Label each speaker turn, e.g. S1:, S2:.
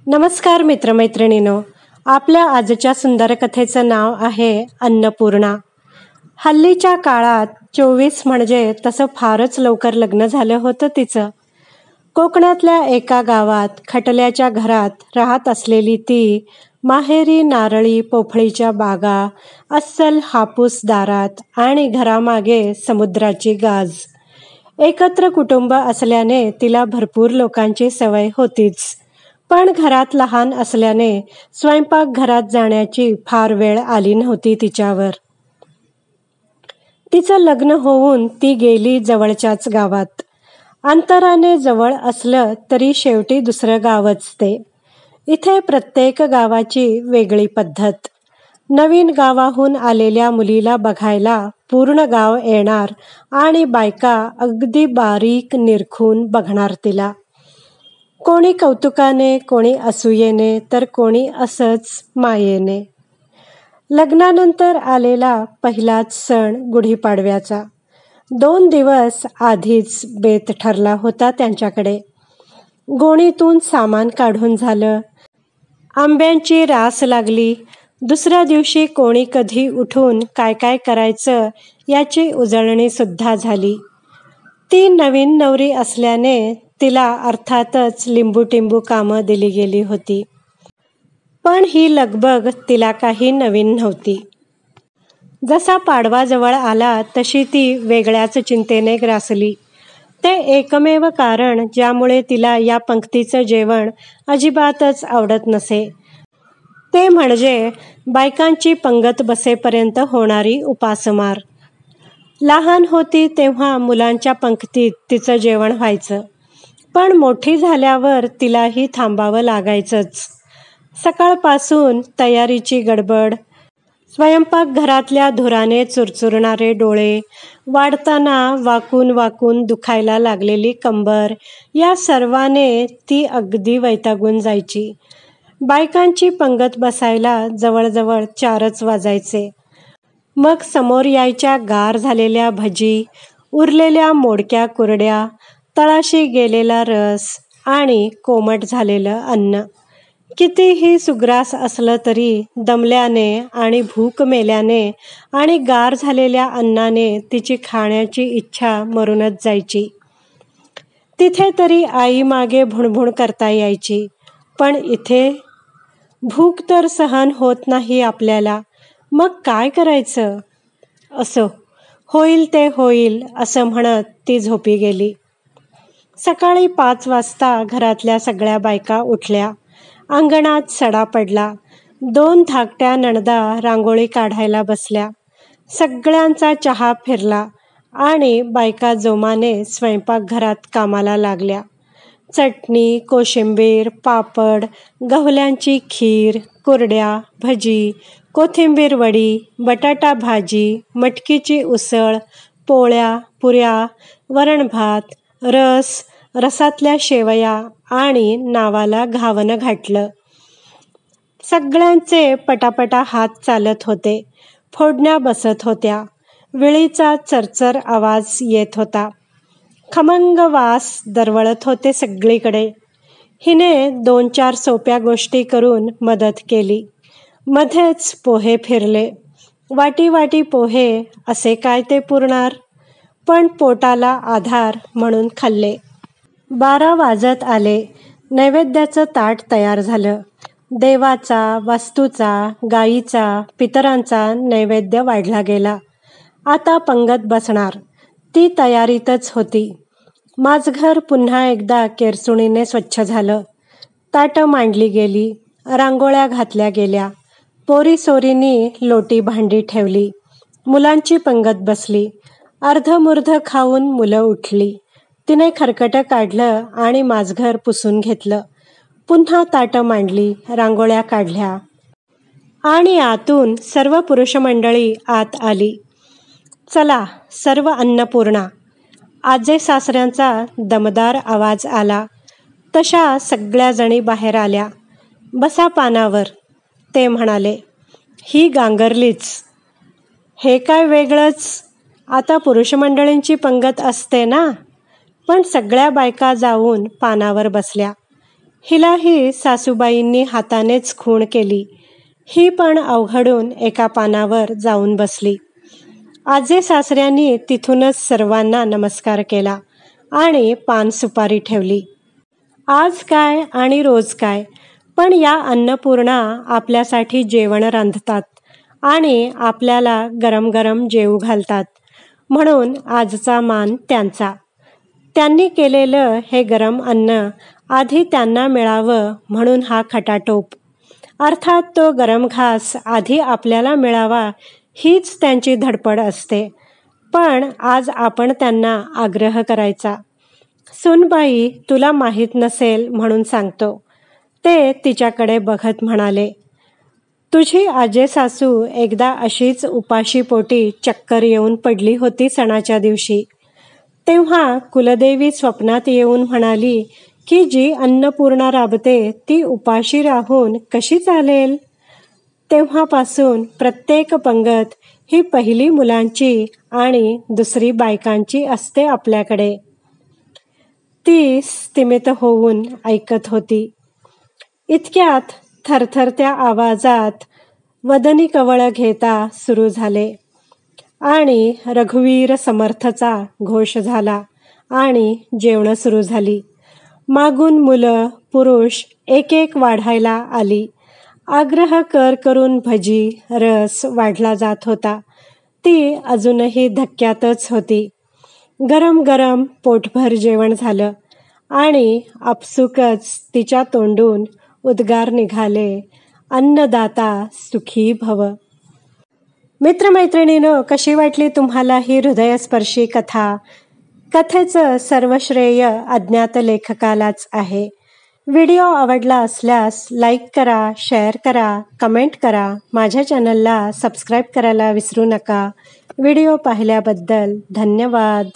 S1: नमस्कार मित्रमैत्रिणींनो, आपल्या आजच्या सुंदर कथेचं नाव आहे अन्नपूर्णा. हल्लीच्या काळात 24 म्हणजे तसं फारच लवकर लग्न झालं होतं तिचं. कोकणातल्या एका गावात खटल्याच्या घरात राहत असलेली ती माहेरी नारळी पोफळीच्या बागा, अस्सल हापूस दारात आणि घरामागे समुद्राची गाज. एकत्र कुटुंब असल्याने तिला भरपूर लोकांची सवय होतीच, पण घरात लहान असल्याने स्वयंपाकघरात जाण्याची फार वेळ आली नव्हती तिच्यावर. तिचं लग्न होऊन ती गेली जवळच्याच गावात. अंतराने जवळ असलं तरी शेवटी दुसरं गावच ते. इथे प्रत्येक गावाची वेगळी पद्धत. नवीन गावाहून आलेल्या मुलीला बघायला पूर्ण गाव येणार आणि बायका अगदी बारीक निरखून बघणार तिला. कोणी कौतुकाने, कोणी असूयेने, तर कोणी असंच मायेने. लग्नानंतर आलेला पहिलाच सण गुढीपाडव्याचा. 2 दिवस आधीच बेत ठरला होता त्यांच्याकडे. गोणीतून सामान काढून झालं. आंब्यांची रास लागली. दुसऱ्या दिवशी कोणी कधी उठून काय काय करायचं याची उजळणी सुद्धा झाली. ती नवीन नवरी असल्याने तिला अर्थातच लिंबूटिंबू कामं दिली गेली होती. पण ही लगबग तिला काही नवीन नव्हती. जसा पाडवा जवळ आला तशी ती वेगळ्याच चिंतेने ग्रासली. ते एकमेव कारण ज्यामुळे तिला या पंक्तीचं जेवण अजिबातच आवडत नसे, ते म्हणजे बायकांची पंगत बसेपर्यंत होणारी उपासमार. लहान होती तेव्हा मुलांच्या पंक्तीत तिचं जेवण व्हायचं, पण मोठी झाल्यावर तिलाही थांबावं लागायचंच. सकाळपासून तयारीची गडबड, स्वयंपाकघरातल्या धुराने चुरचुरणारे डोळे, वाढताना वाकून वाकून दुखायला लागलेली कंबर, या सर्वाने ती अगदी वैतागून जायची. बायकांची पंगत बसायला जवळजवळ 4च वाजायचे. मग समोर यायच्या गार झालेल्या भजी, उरलेल्या मोडक्या कुरड्या, तळाशी गेलेला रस आणि कोमट झालेलं अन्न. कितीही सुग्रास असलं तरी दमल्याने आणि भूक मेल्याने आणि गार झालेल्या अन्नाने तिची खाण्याची इच्छा मरूनच जायची. तिथे तरी आई मागे भुणभुण करता यायची, पण इथे भूक तर सहन होत नाही आपल्याला, मग काय करायचं? असो, होईल ते होईल असं म्हणत ती झोपी गेली. सकाळी 5 वाजता घरातल्या सगळ्या बायका उठल्या. अंगणात सडा पडला. 2 धाकट्या नणदा रांगोळी काढायला बसल्या. सगळ्यांचा चहा फिरला आणि बायका जोमाने स्वयंपाकघरात कामाला लागल्या. चटणी, कोशिंबीर, पापड, गव्हाल्यांची खीर, कुरड्या, भजी, कोथिंबीर वडी, बटाटा भाजी, मटकीची उसळ, पोळ्या, पुऱ्या, वरण-भात, रस, रसातल्या शेवया आणि नावाला घावणं घातलं. सगळ्यांचे पटापटा हात चालत होते. फोडण्या बसत होत्या. विळीचा चरचर आवाज येत होता. खमंग वास दरवळत होते सगळीकडे. हिने 2-4 सोप्या गोष्टी करून मदत केली. मध्येच पोहे फिरले. वाटी वाटी पोहे असे काय ते पुरणार, पण पोटाला आधार म्हणून खाल्ले. 12 वाजत आले. नैवेद्याचं ताट तयार झालं. देवाचा, वास्तूचा, गाईचा, पितरांचा नैवेद्य वाढला गेला. आता पंगत बसणार. ती तयारीतच होती. माझघर पुन्हा एकदा केरसुणीने स्वच्छ झालं. ताटं मांडली गेली. रांगोळ्या घातल्या गेल्या. पोरीसोरींनी लोटी भांडी ठेवली. मुलांची पंगत बसली. अर्धमुर्ध खाऊन मुलं उठली. तिने खरकटं काढलं आणि माझघर पुसून घेतलं. पुन्हा ताटं मांडली, रांगोळ्या काढल्या आणि आतून सर्व पुरुष मंडळी आत आली. चला, सर्व अन्नपूर्णा. आजे सासऱ्यांचा दमदार आवाज आला. तशा सगळ्या जणी बाहेर आल्या. बसा पानावर, ते म्हणाले. ही गांगरलीच. हे काय वेगळंच, आता पुरुष मंडळींची पंगत असते ना. पण सगळ्या बायका जाऊन पानावर बसल्या. हिलाही सासूबाईंनी हातानेच खूण केली. ही पण अवघडून एका पानावर जाऊन बसली. आजे सासऱ्यांनी तिथूनच सर्वांना नमस्कार केला आणि पान सुपारी ठेवली. आज काय आणि रोज काय, पण या अन्नपूर्णा आपल्यासाठी जेवण रांधतात आणि आपल्याला गरम गरम जेवू घालतात, म्हणून आजचा मान त्यांचा. त्यांनी केलेलं हे गरम अन्न आधी त्यांना मिळावं म्हणून हा खटाटोप. अर्थात तो गरम घास आधी आपल्याला मिळावा हीच त्यांची धडपड असते. पण आज आपण त्यांना आग्रह करायचा. सुनबाई, तुला माहीत नसेल म्हणून सांगतो. ते तिच्याकडे बघत म्हणाले, तुझी आजे सासू एकदा अशीच उपाशी पोटी चक्कर येऊन पडली होती सणाच्या दिवशी. तेव्हा कुलदेवी स्वप्नात येऊन म्हणाली की जी अन्नपूर्णा राबते ती उपाशी राहून कशी चालेल. तेव्हापासून प्रत्येक पंगत ही पहिली मुलांची आणि दुसरी बायकांची असते आपल्याकडे. ती स्तिमित होऊन ऐकत होती. इतक्यात थरथरत्या आवाजात वदनी कवळ घेता सुरू झाले आणि रघुवीर समर्थचा घोष झाला आणि जेवणं सुरू झाली. मागून मुलं पुरुष एक एक वाढायला आली. आग्रह करून भजी रस वाढला जात होता. ती अजूनही धक्क्यातच होती. गरम गरम पोटभर जेवण झालं आणि आपसुकच तिच्या तोंडून उद्गार निघाले, अन्नदाता सुखी भव. मित्रमैत्रिणींनो, कशी वाटली तुम्हाला ही हृदयस्पर्शी कथा? कथेचं सर्व श्रेय अज्ञात लेखकालाच आहे. व्हिडिओ आवडला असल्यास लाईक करा, शेअर करा, कमेंट करा. माझ्या चॅनलला सबस्क्राईब करायला विसरू नका. व्हिडिओ पाहिल्याबद्दल धन्यवाद.